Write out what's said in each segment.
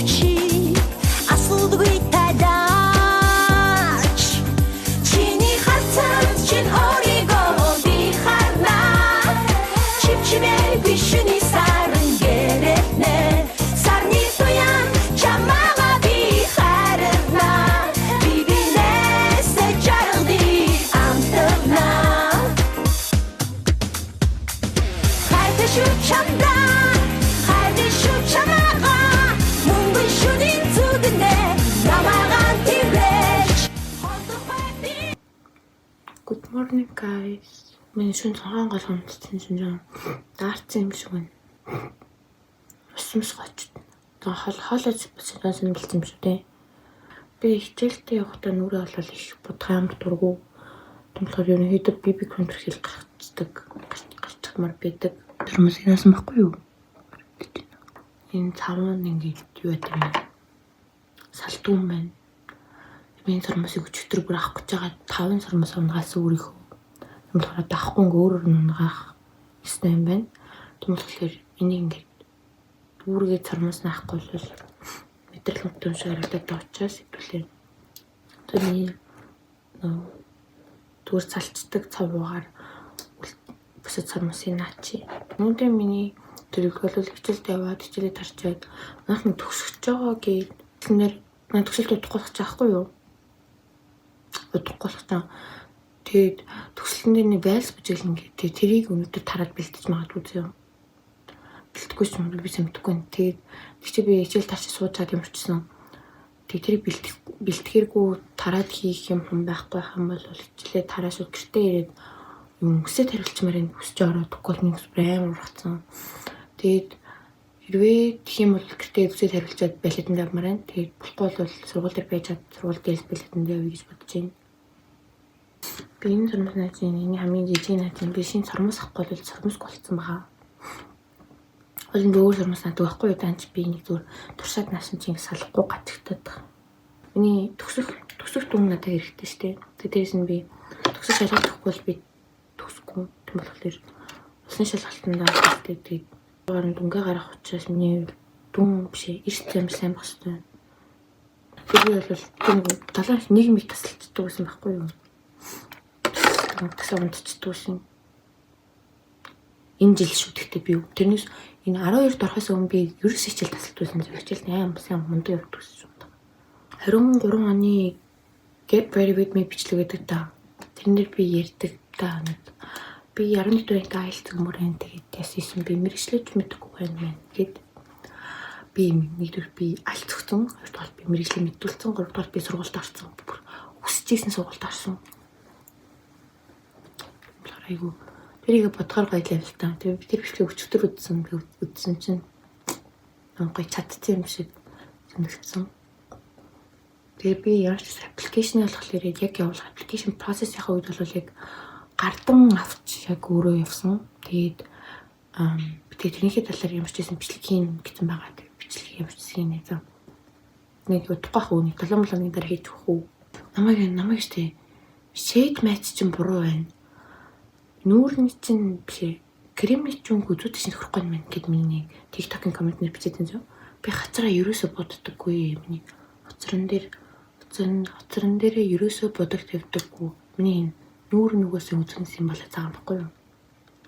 мовчи, асуулгүй тадач. Чиний хатсан чин оригоо би харна. Чимчимээ бишүний саран гэрэтнэ. Сарны туян чамаага би харна. Бибинээсэ жаргали амтна. Хайда шу чамда, хайда шу чамаага. Мөнгөн шүнийн зүгнэ намаага тивэж. Good morning guys. Миний шүн цагаан гол хонцсон чинь даарцсан юм шиг байна. Усмс гоч. Хоолойж бэлдсэн юм шүү дээ. Би хичээлдээ явахдаа нүрээ олол их будгай амар дургу. Томлохоор ерөнхийдөө биби контрол гарчдаг. Гарчмаар байдаг. Тэрмээс яасан байхгүй юу? Энэ цавн ингээд юу гэдэг юм. Салтуун байна. Миний сармасыг өчтөр бүр авах гэж байгаа 5 сармас унгаас өөрийнхөө юм болохоор даахгүй өөрөөр нь унгаах ёстой юм байна. Тэгмэлхээр энийг ингээд дүүргээ сармас наахгүй бол мэдрэл мөтөн шаардлага очоос хэвлээ. Тэний дүүр цалцдаг цавуугаар бусад сармасыг наачи. Үүндээ миний төрөлг бол хичээлдээ яваад хичээлээ тарчаад манайх төгсөж байгаа гэхлээр манай төгсөлт удахгүй болох чаахгүй юу? Удахгүй болох чам. Тэгээд төгсөлтөнд нэг байлс бүжээл ингээд тэрийг өнөөдөр тараад бэлтэж магадгүй зөө. Бэлтгэхгүй ч юм уу би мэдхгүй. Тэгээд чи би хичээл тарч суучаад юмрчсан. Тэгээд тэрийг бэлтгэхэргүй тараад хийх юм байхгүй юм бол хичээлээ тараас гэртээ ирээд юм өсөд хариулчмаар энэ хүсэж ороохгүй бол нэг амар ургацсан. Тэгээд хэрвээ тийм юм бол гэртээ өсөд хариулчаад балетанд явмаар байна. Тэгээд болохгүй бол сургууль дээр байж чад сургууль дээрс балетанд явъя гэж бодож байна. Би энэ сармас наачийн энэ хамгийн жижиг наачийн би шинэ сармас авахгүй бол сармасг болцсон байгаа. Олон өөр сармас наадаг байхгүй юу данч би нэг зүгээр туршаад наасан чинь салахгүй гацгтаад байгаа. Миний төгсөх дүн надад хэрэгтэй шүү дээ. Тэрээс нь би төгсөж шалгахгүй бол би төгсөхгүй. Тийм болохоор улсын шалгалтандаа тэгээд орон дүнгээ гарах учраас миний дүн биш эрт замар сайн байх хэрэгтэй. Би бол талаас нийгмийг тасалддаг гэсэн байхгүй юу? Тасаа унтчихдаг шин. Энэ жил шүү гэхдээ би тэрнээс энэ 12-д орохоос өмнө би ерөөс хичээл тасалдуулсан зэрэг хичээл 8 сайн мундаг явдаг гэсэн юм байна. 23 оны Get Ready With Me бичлэг гэдэг та. Тэрнэр би ярьдаг та. Би 11 дуурайнд айлт өмөрэн тэгээд яасан би мэрэгчлэж мэдэхгүй байна гэд би нэгдүгээр би аль цогцсон, хоёрдугаар би мэрэгчлээ мэдүүлсэн, гуравдугаар би сургуульд орсон. Хүсчихсэн сургуульд орсон. Айгу тэрийг бодохоор гоёлаа л та. Тэгээд би тэр бичлэг өчтөр үзсэн чинь гоё чадсан юм шиг санагдсан. Тэгээд би яаж ч аппликейшн болохоор яг явуулах аппликейшн процессийнхаа үед бол яг гардан авч яг өөрөө явсан. Тэгээд тэрнийхээ талаар ямар ч байсан бичлэг хийн гэсэн байгаа. Тэгээд бичлэг явуулсан нэг нэг удахгүй хөө нэг 7 өдрийн дараа хийж өгөх үү. Намайг штэ shade match чинь буруу байна. Нүүрний чинь биш кремний чинь үзүүдэд чинь хөрөхгүй юм гэд миний TikTok-ын комментээр бичсэн зөө. Би хацраа ерөөсө боддоггүй миний хоцрон дээрээ ерөөсө бодог тавьдаггүй. Миний нүүр нүгээс үзэнс юм болоо цагаан байхгүй юу?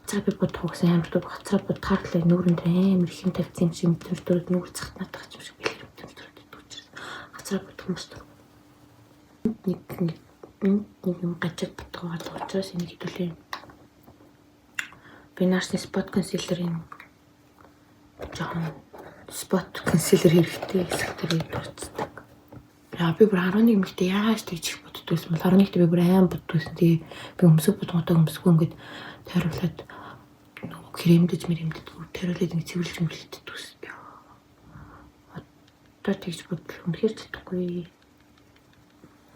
Хацраа би бодох гэсэн амар дуу хацраа бодохаар л нүүрэнд амар их юм тавьсан юм шиг төр нүүр цахтнаадах юм шиг бэлэр төвчрөд учраас хацраа бодох юм шүү. Нэг юм гачиг бодгоор л учраас энийг хэдүүлээ. Би наашны спот консилерийн жоохон спот консилер хэрэгтэй хэсэгтэрийг дурддаг. Би бүр 11 минутаа яаж тэгж боддгүйсэн бол 11-т би бүр аим боддгүйсэн. Тэгээ би өмсөг бодготой өмсгөө ингээд тойруулаад кремдэж тойруулаад ингээд цэвэрлж мөрлөддгүйсэн. Одоо тэгж бодлоо үнэхээр чадахгүй.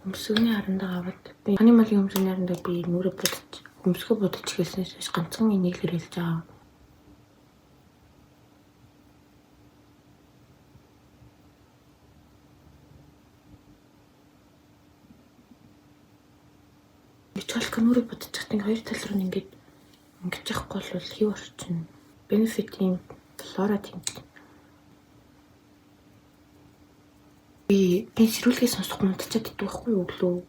Өмсгөний харандаа аваад би анималын өмсгөний харандаа би нүрэ бодож өмсгөө бодож хэлснээс ганцхан энийг л хэлж байгаа. Бичүүлэх нүрэ бодож чад хоёр тал руу ингээд ингэж явахгүй бол хив орчин benefit-ийн флора тийм Би сэрүүлгээ сонсох мундчаад идэх байхгүй юу өглөө.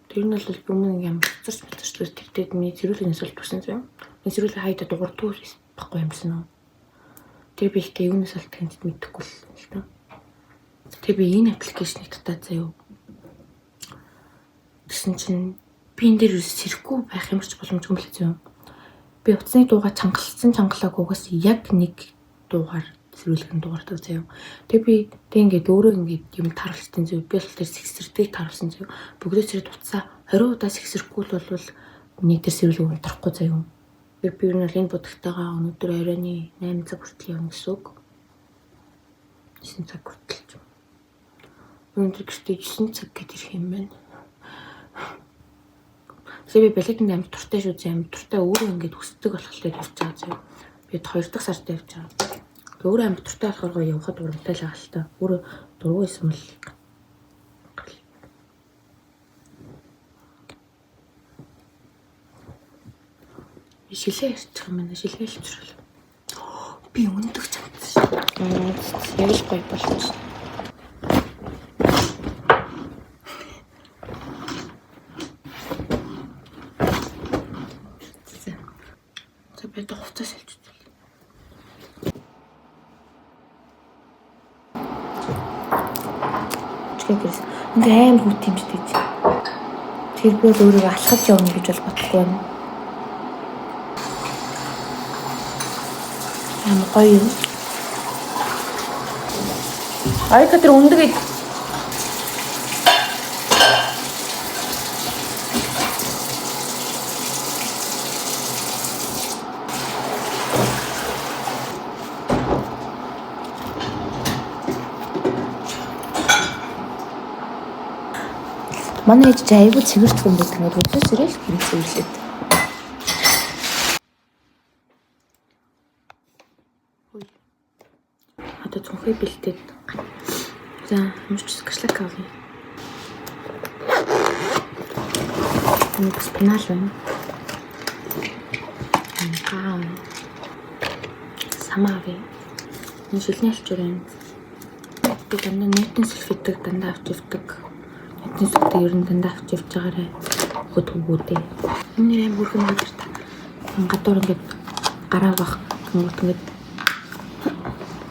Тэр нь бол өмнө юм царч тэртээ миний сэрүүлгээс бол тусан заяа. Энэ сэрүүлгээ хайда дуурдгүй байхгүй юмсан уу. Тэр би ихтэй юунаас алт танд мэдэхгүй л та. Тэр би энэ аппликейшнийг татаад заяа. Тэгсэн чинь би энэ дээр сэрэхгүй байх юмч боломжгүй мөлий заяа. Би утасны дуугаа чангалаагүйгаас яг нэг дуугаар сэрүүлгэн дуурдаг заяа. Тэг би ингээд өөрөө ингээд юм таруулсан заяа. Би бол тэр сэгсэрдгийг таруулсан заяа. Бүгдээ зэрэг утсаа 20 удаа сэгсэрхгүй л бол нэг тэр сэрүүлэг унтрахгүй заяа. Би ер нь энэ будагтайгаа өнөөдөр оройны 8 цаг хүртэл явна гэсэн үг. 9 цаг хүртэл. Өнөөдөр гэртээ 9 цаг гээд ирэх юм байна. Тэгээ би балетын амт туртай шүү зэ амт туртай өөрөө ингээд хүсдэг болохоор явж байгаа зэ. Би 2 дахь сард явж байгаа. Өөрөө амт туртай болохоор гоё явахад урамтай л байгаа л та. Өөрөө дургүй юм л. Шилээ ярьчих юм байна. Шилээ хэлчихвэл. Би өндөг чадсан шүү. Яг л гоё болчихсон. Би хувцас хэлчихсэн. Чигээс ингээ аим хүүт юм шиг гэж. Тэр би өөрийгөө алхаж явна гэж бол бодохгүй байна. Ам гоё юм. Айка тэр өндөг манай ээж айгүй цэвэрч юм байдаг. Ингээд өдөөс ирэл хэрэг цэвэрлээд. Одоо цонхыг бэлдээд. За, мөрч скашлак авъя. Нэг спинал байна. Самави. Энэ шилний алчуур байна. Би дандаа нэтэн сэлфэдэг дандаа авч явдаг. Нэтэн сэлфэдэг ер нь дандаа авч явж байгаарэ. Хөтгүүдээ. Энэ юм бүрхэн надад та. Гадуур ингээд гараа бах гэмэт ингээд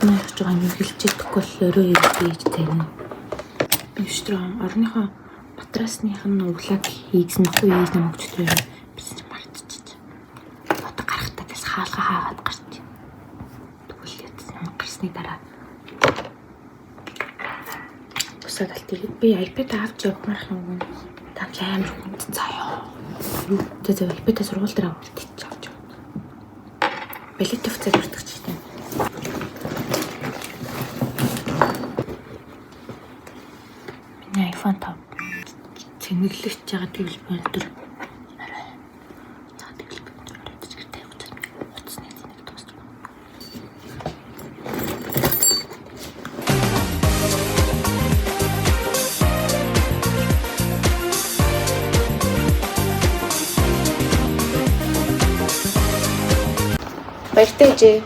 наач байгаа юм хэлчихэхгүй л өрөө хийж тань. Би өчтөр орныхоо батрасных нь углаг хийгсэн нөхгүй ээж намайг өчтөр биш мартчих. Одоо гарахтаа бас хаалга хаагаад гарч. Тэгвэл яцсан гарсны дараа бусад алтыг би iPad авч явмаар юм. Та амар хүнд заяа. Юу тэгээ iPad сургууль дээр аваад тийч авч. Балет хувцас бүртгэж штэ. Миний iPhone 5 цэнэглэж байгаа тэгвэл би өндөр арай. За тэгвэл би өндөр оройдож гэртээ явчихсан. Утасны цэнэг дуусна. Баяртай ээжээ.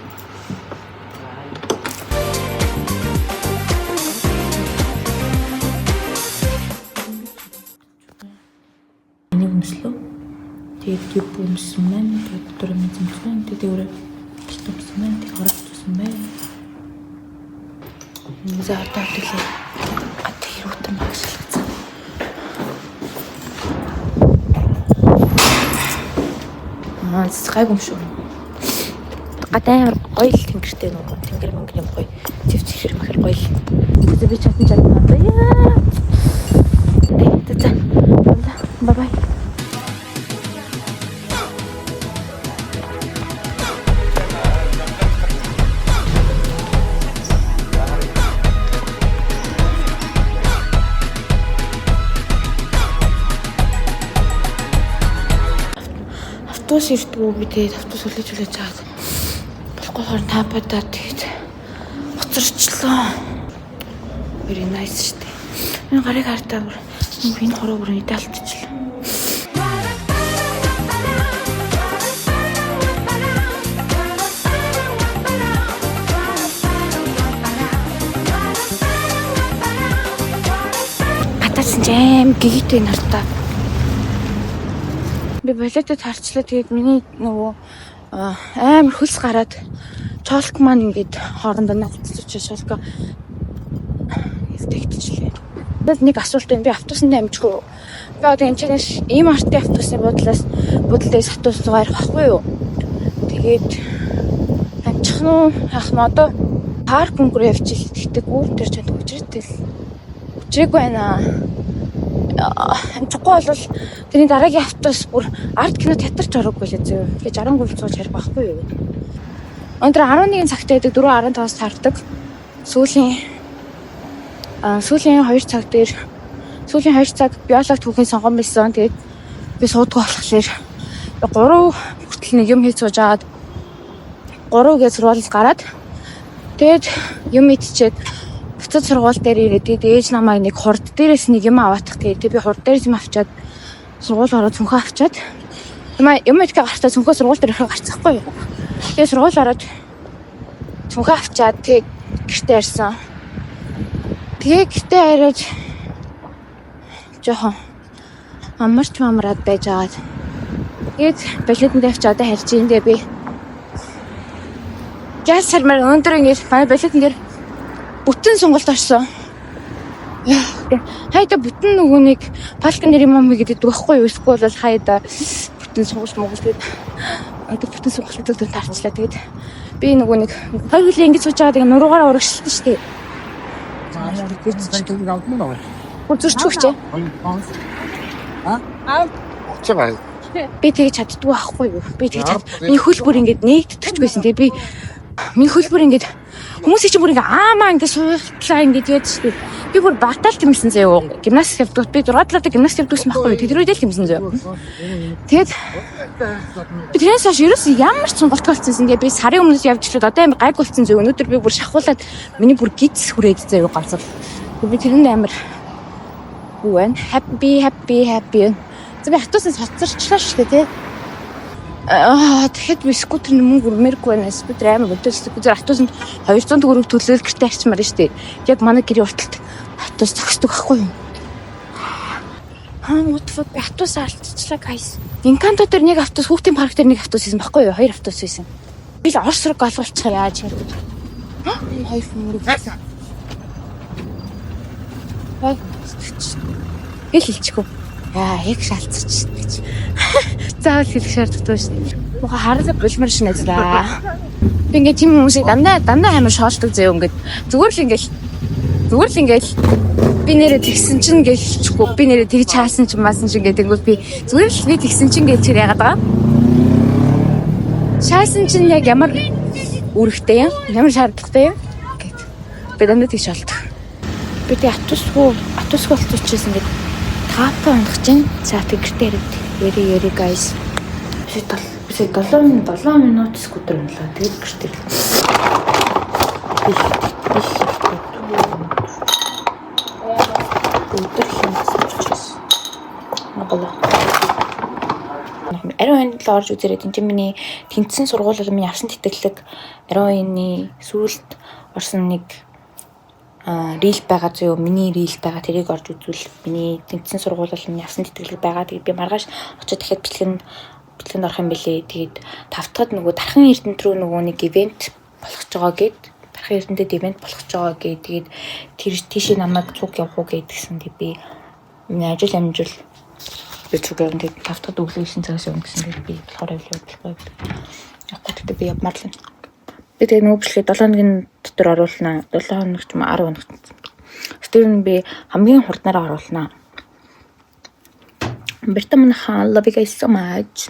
Энийг өмслөө. Тэгээд юу өмсөн маань тэгээд дотор юм зэмсэн. Тэгээд өөрөө бэлтэмсэн маань тэгээд оролцсон байна. За одоо хэлээ. Гат хэрүүтэн багшилгацсан. Гайгүй юм шүү. Гадаа гоё л тэнгэртэй нөгөө тэнгэр мөнгө юм гоё. Цэвчхэр махэр гоё л. Тэгээд би чадсан чадна. Яа. За. Бай. Автобус ирдгүү би тэгээд автобус хүлээж чаад. Болохгүй хорн тападаа тэгээд хоцорчлоо. Very nice штэ. Энэ гарыг хартаа бүр энэ хороо бүр идэлчихлээ. Жам гигтэй нартай. Би болиотод харчлаа тэгээд миний нөгөө амар хөлс гараад чолк маань ингээд хоорондоо навцлж шолко тэгтчихлээ. Тэгэл нэг асуулт байна. Би автобусанд амжихгүй. Би одоо энэ чанаас ийм артын автобусны буудлаас автобус зугаар байхгүй юу? Тэгээд амжих нь яах нь одоо парк өнгөрөө явчихлаа. Тэгтээ гүүр дээр ч үжиртэл. Үжирээгүй байна. Амжихгүй бол тэрний дараагийн автобус бүр арт кино театрч ороогүй л зөө. Тэгээд 63 сууж харих байхгүй юу? Өнөөдөр 11 цагт байдаг 4:15-аас тардаг. Сүүлийн 2 цаг дээр сүүлийн 2 цаг биологи түүхийн сонгон байсан. Тэгээд би суудгаа болохоор 3 хүртэл нэг юм хийж сууж агаад 3 гэж сурвалж гараад тэгээд юм идчихэд буцаад сургууль дээр ирээд тэгээд ээж намайг нэг хурд дээрээс нэг юм аваадах тэгээд би хурд дээрээс юм авчаад сургууль ороод цүнхээ авчаад юм идэх гартаа цүнхээ сургууль дээр ирэх гарцахгүй юу. Тэгээд сургууль ороод цүнхээ авчаад тэгээд гэртээ ирсэн. Тэгээ гэртээ ирээд жоохон амараад байж агаад тэгээд балетанд авч одоо харж индээ би жаз сармаар өндөр ингэж манай балетан дээр бүтэн сонголт орсон. Хайда бүтэн нөгөө нэг палкын нэр юм гэдэг байхгүй юу? Эсвэл бол хайда бүтэн сонголт тэгээд одоо бүтэн сонголтууд тарчлаа. Тэгээд би нөгөө нэг хоёр хүлээ ингэж сууж байгаа тэгээд нуруугаараа урагшлаа шүү дээ. Зүрчүүч. Чагаа. Би тэгж чаддгүй байхгүй юу? Би тэгж чад. Миний хөлбөр ингэж нээгдчихвэсэн. Тэгээ би миний хөлбөр ингэж хүмүүс чинь бүр ингэ аамаа ингэ суултлаа ингэ тэгээд шүү дээ. Би бүр батал тэмсэн заяа. Гимнастик явдаг. Би 6 талаар гимнастик явдагсан байхгүй юу? Тэр үедээ л тэмсэн заяа. Тэгээд би тэрээс хойш ерөөс ямар ч сонголт болцсон. Тэгээ би сарын өмнөөс явж ирэхэд одоо амар гайг болцсон заяа. Өнөөдөр би бүр шахуулаад миний бүр гиз хүрээд заяа ганцаар. Би тэрний амар юу вэ? Happy. Би хатуусан соцорчлаа шүү дээ, тий. Тэгэхэд би скутер мөнгө өрмөргүй байна. Скутер амар өдөөс скутер хатуусан 200 төгрөг төлөөл гэртээ арчмаар шүү дээ. Яг манай гэрийн урталт хатуус зогсдог байхгүй юу? What the fuck? Хатуус алдчихлаа, guys. Инканто дээр нэг автобус, хүүхдийн парк дээр нэг автобус хийсэн байхгүй юу? 2 автобус хийсэн. Би л орс руу голголцохоо яаж ярьдаг. Хоёр мөрөг. Хэлчихгүй. Яг шалцчих гэж. Заавал хэлэх шаардлагатай шүү дээ. Муха хараад булмар шинэзлээ. Би ингээд тийм хүмүүсийг дандаа амар шоолдог зөө ингээд зүгээр л ингээд би нэрээ тэгсэн чинь гэлчихгүй. Би нэрээ тэгж хаасан чинь маасан чинь гэдэг нь би зүгээр л би тэгсэн чинь гэж тэр яагаад байгаа. Шаасан чинь яг ямар үүрэгтэй юм? Ямар шаардлагатай юм? Гэт. Би дандаа тэгж шоолдог. Би тэг атусгүй болчихсон ингээд таапаа онгож чинь. За тэгэртэй яри guys. Би 7 минут скутер унлаа. Тэгээд гэртээ. Ариун л орж үзээрэй. Энд миний тэнцсэн сургууль бол миний авсан тэтгэлэг ариуны сүүлд орсон нэг рил байгаа зөө миний рил байгаа тэрийг орж үзвэл миний тэнцсэн сургууль бол миний авсан тэтгэлэг байгаа. Тэгээд би маргааш очиж дахиад бэлгэнд орох юм бэлээ. Тэгээд 5 дахьад нөгөө Дархан Эрдэнэт рүү нөгөө нэг ивент болох ч байгаа гэд Дархан Эрдэнэтэд ивент болох ч байгаа гэд тэгээд тэр тийшээ намайг цуг явах уу гэдгсэн. Тэгээд би миний ажил амжил би цуг явна. Тэгээд 5 дахьад өглөөний цагаас явна гэсэн. Тэгээд би болохоор явуулахгүй. Яг гэхдээ би явмаар л. Би тэгээд нөгөө бичлэгээ 7 хоногийн дотор оруулнаа. 7 хоног ч юм 10 хоног. Стивен би хамгийн хурднаараа оруулнаа. Бертамнаха love you guys so much.